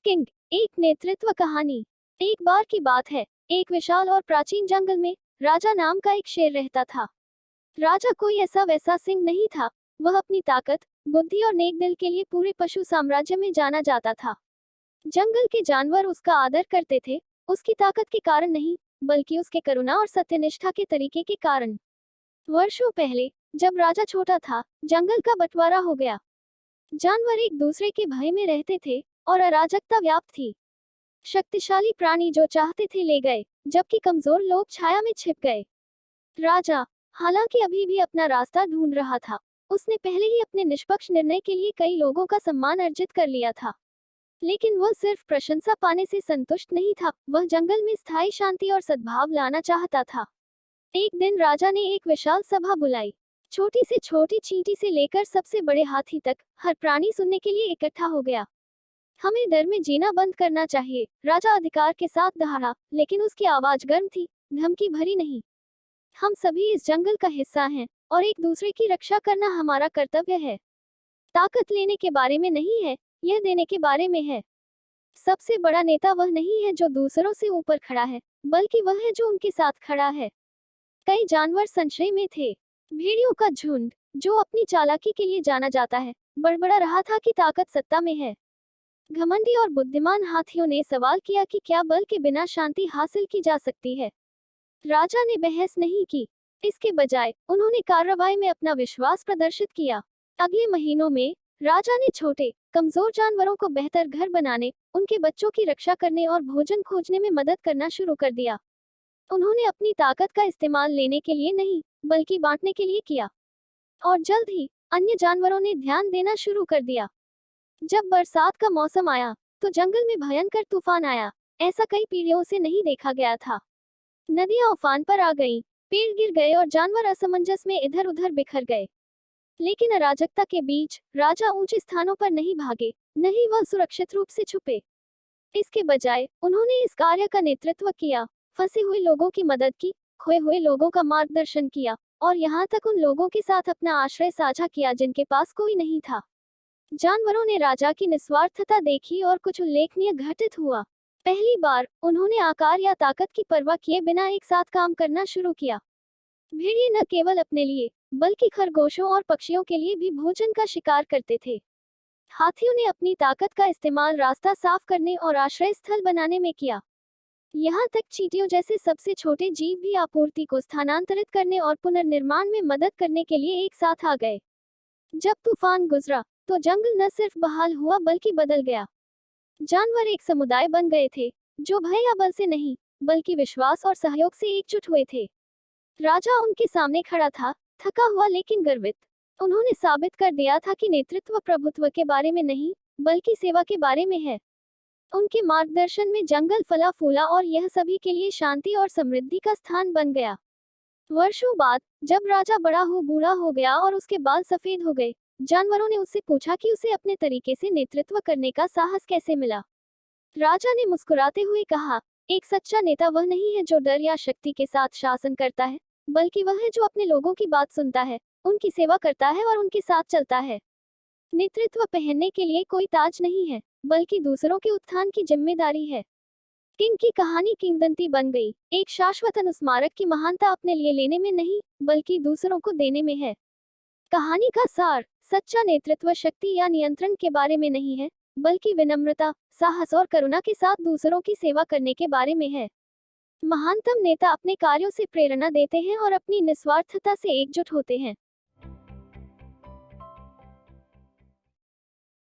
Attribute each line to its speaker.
Speaker 1: King. एक नेतृत्व कहानी। एक बार की बात है, एक विशाल और प्राचीन जंगल में राजा नाम का एक शेर रहता था। राजा कोई ऐसा वैसा सिंह नहीं था, वह अपनी ताकत, बुद्धि और नेक दिल के लिए पूरे पशु साम्राज्य में जाना जाता था। जंगल के जानवर उसका आदर करते थे, उसकी ताकत के कारण नहीं, बल्कि उसके करुणा और सत्यनिष्ठा के तरीके के कारण। वर्षों पहले, जब राजा छोटा था, जंगल का बंटवारा हो गया। जानवर एक दूसरे के भय में रहते थे और अराजकता व्याप्त थी। शक्तिशाली प्राणी जो चाहते थे ले गए, जबकि कमजोर लोग छाया में छिप गए। राजा, हालांकि अभी भी अपना रास्ता ढूंढ रहा था, उसने पहले ही अपने निष्पक्ष निर्णय के लिए कई लोगों का सम्मान अर्जित कर लिया था। लेकिन वह सिर्फ प्रशंसा पाने से संतुष्ट नहीं था, वह जंगल में स्थायी शांति और सद्भाव लाना चाहता था। एक दिन राजा ने एक विशाल सभा बुलाई। छोटी से छोटी चींटी से लेकर सबसे बड़े हाथी तक, हर प्राणी सुनने के लिए इकट्ठा हो गया। हमें डर में जीना बंद करना चाहिए, राजा अधिकार के साथ दहाड़ा, लेकिन उसकी आवाज गर्म थी, धमकी भरी नहीं। हम सभी इस जंगल का हिस्सा हैं, और एक दूसरे की रक्षा करना हमारा कर्तव्य है। ताकत लेने के बारे में नहीं है, यह देने के बारे में है। सबसे बड़ा नेता वह नहीं है जो दूसरों से ऊपर खड़ा है, बल्कि वह है जो उनके साथ खड़ा है। कई जानवर संशय में थे। भेड़ियों का झुंड, जो अपनी चालाकी के लिए जाना जाता है, बड़बड़ा रहा था कि ताकत सत्ता में है। घमंडी और बुद्धिमान हाथियों ने सवाल किया कि क्या बल के बिना शांति हासिल की जा सकती है। राजा ने बहस नहीं की, इसके बजाय उन्होंने कार्रवाई में अपना विश्वास प्रदर्शित किया। अगले महीनों में राजा ने छोटे, कमजोर जानवरों को बेहतर घर बनाने, उनके बच्चों की रक्षा करने और भोजन खोजने में मदद करना शुरू कर दिया। उन्होंने अपनी ताकत का इस्तेमाल लेने के लिए नहीं, बल्कि बांटने के लिए किया। और जल्द ही अन्य जानवरों ने ध्यान देना शुरू कर दिया। जब बरसात का मौसम आया, तो जंगल में भयंकर तूफान आया। ऐसा कई पीढ़ियों से नहीं देखा गया था। नदियां उफान पर आ गईं, पेड़ गिर गए और जानवर असमंजस में इधर उधर बिखर गए। लेकिन अराजकता के बीच राजा ऊंचे स्थानों पर नहीं भागे, नहीं वह सुरक्षित रूप से छुपे। इसके बजाय उन्होंने इस कार्य का नेतृत्व किया, फंसे हुए लोगों की मदद की, खोए हुए लोगों का मार्गदर्शन किया, और यहाँ तक उन लोगों के साथ अपना आश्रय साझा किया जिनके पास कोई नहीं था। जानवरों ने राजा की निस्वार्थता देखी और कुछ उल्लेखनीय घटित हुआ। पहली बार उन्होंने आकार या ताकत की परवाह किए बिना एक साथ काम करना शुरू किया। भेड़िए न केवल अपने लिए, बल्कि खरगोशों और पक्षियों के लिए भी भोजन का शिकार करते थे। हाथियों ने अपनी ताकत का इस्तेमाल रास्ता साफ करने और आश्रय स्थल बनाने में किया। यहाँ तक चींटियों जैसे सबसे छोटे जीव भी आपूर्ति को स्थानांतरित करने और पुनर्निर्माण में मदद करने के लिए एक साथ आ गए। जब तूफान गुजरा, तो जंगल न सिर्फ बहाल हुआ बल्कि बदल गया। जानवर एक समुदाय बन गए थे, जो भय या बल से नहीं, बल्कि विश्वास और सहयोग से एकजुट हुए थे। राजा उनके सामने खड़ा था, थका हुआ लेकिन गर्वित। उन्होंने साबित कर दिया था कि नेतृत्व प्रभुत्व के बारे में नहीं, बल्कि सेवा के बारे में है। उनके मार्गदर्शन में जंगल फला फूला और यह सभी के लिए शांति और समृद्धि का स्थान बन गया। वर्षों बाद, जब राजा बूढ़ा हो गया और उसके बाल सफेद हो गए, जानवरों ने उससे पूछा कि उसे अपने तरीके से नेतृत्व करने का साहस कैसे मिला। राजा ने मुस्कुराते हुए कहा, एक सच्चा नेता वह नहीं है जो डर या शक्ति के साथ शासन करता है, बल्कि वह है जो अपने लोगों की बात सुनता है, उनकी सेवा करता है और उनके साथ चलता है। नेतृत्व पहनने के लिए कोई ताज नहीं है, बल्कि दूसरों के उत्थान की जिम्मेदारी है। किंग की कहानी किंवदंती बन गई, एक शाश्वत अनुस्मारक की महानता अपने लिए लेने में नहीं, बल्कि दूसरों को देने में है। कहानी का सार, सच्चा नेतृत्व शक्ति या नियंत्रण के बारे में नहीं है, बल्कि विनम्रता, साहस और करुणा के साथ दूसरों की सेवा करने के बारे में है। महानतम नेता अपने कार्यों से प्रेरणा देते हैं और अपनी निस्वार्थता से एकजुट होते हैं।